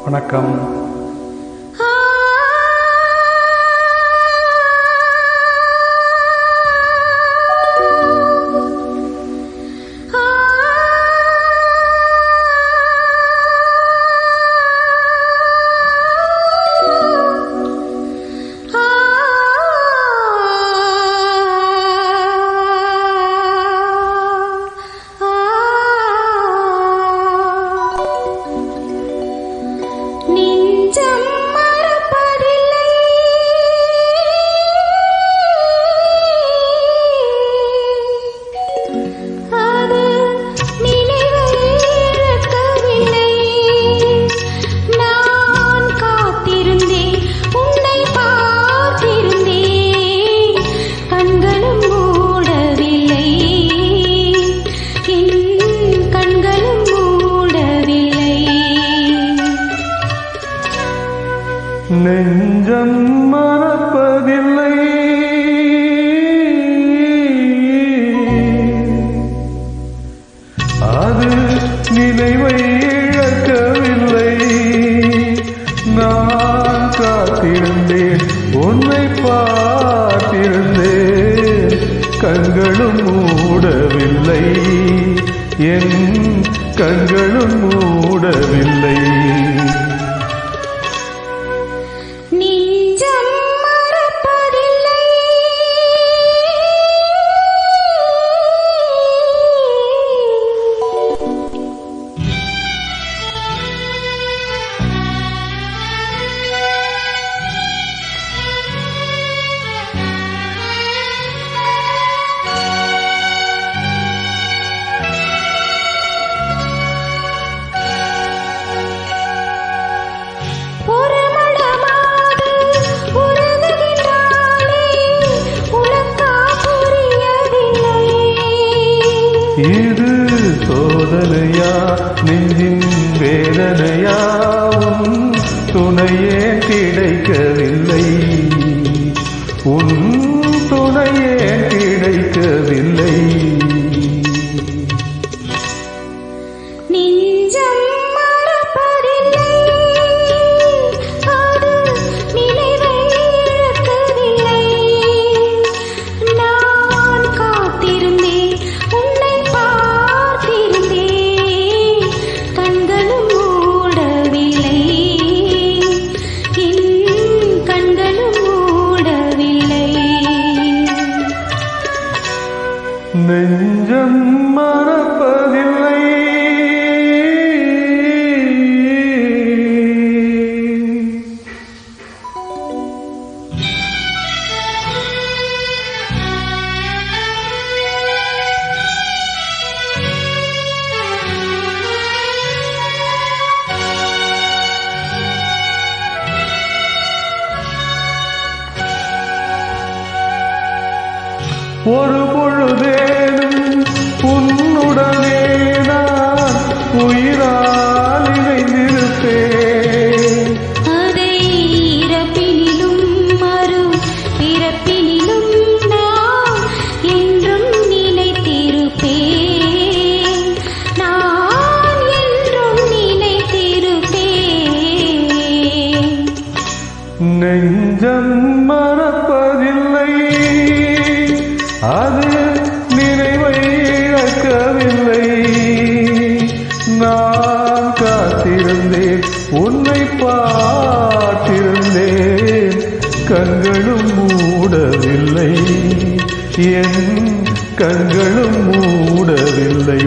வணக்கம். நெஞ்சம் மறப்பதில்லை, அது நினைவை இழக்கவில்லை. நான் காத்திருந்தேன், உன்னை பார்த்திருந்தேன், கண்களும் மூடவில்லை, என் கண்களும் மூடவில்லை. இது சோதனையா, நெஞ்சின் வேதனையா, உன் துணையே கிடைக்கவில்லை, உன் துணையே கிடைக்கவில்லை. நெஞ்சம் மறப்பதில்லை, ஒரு பொழுதேனும் உன்னுடனே நான் உயிரால் இணைந்திருப்பேன். அதை இறப்பினிலும் மறு பிறப்பினிலும் நான் என்றும் நினைத்திருப்பேன், நான் என்றும் நினைத்திருப்பேன். நெஞ்சம் மறப்பதில்லை, அது நினைவை இழக்கவில்லை. நான் காத்திருந்தேன், உன்னை பார்த்திருந்தேன், கண்களும் மூடவில்லை, என் கண்களும் மூடவில்லை.